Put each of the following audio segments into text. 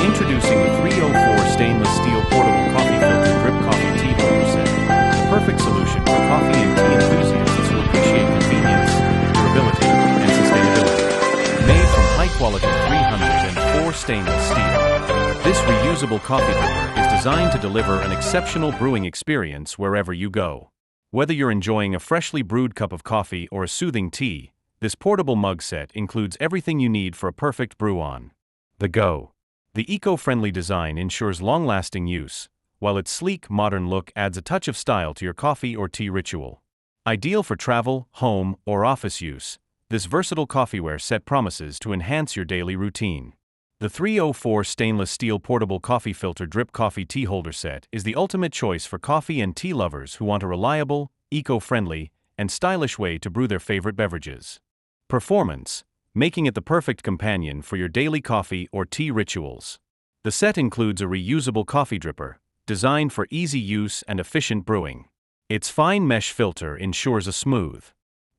Introducing the 304 stainless steel portable coffee filter drip coffee tea holder set, the perfect solution for coffee and tea enthusiasts who appreciate convenience, durability, and sustainability. Made from high-quality 304 stainless steel, this reusable coffee dripper is designed to deliver an exceptional brewing experience wherever you go. Whether you're enjoying a freshly brewed cup of coffee or a soothing tea, this portable mug set includes everything you need for a perfect brew-on the go. The eco-friendly design ensures long-lasting use, while its sleek, modern look adds a touch of style to your coffee or tea ritual. Ideal for travel, home, or office use, this versatile coffeeware set promises to enhance your daily routine. The 304 stainless steel portable coffee filter drip coffee tea holder set is the ultimate choice for coffee and tea lovers who want a reliable, eco-friendly, and stylish way to brew their favorite beverages. Performance, making it the perfect companion for your daily coffee or tea rituals. The set includes a reusable coffee dripper, designed for easy use and efficient brewing. Its fine mesh filter ensures a smooth.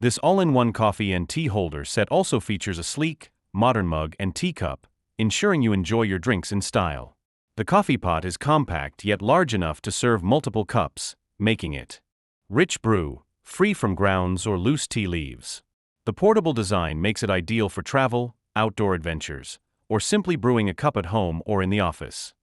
This all-in-one coffee and tea holder set also features a sleek, modern mug and teacup, ensuring you enjoy your drinks in style. The coffee pot is compact yet large enough to serve multiple cups, making it rich brew, free from grounds or loose tea leaves. The portable design makes it ideal for travel, outdoor adventures, or simply brewing a cup at home or in the office.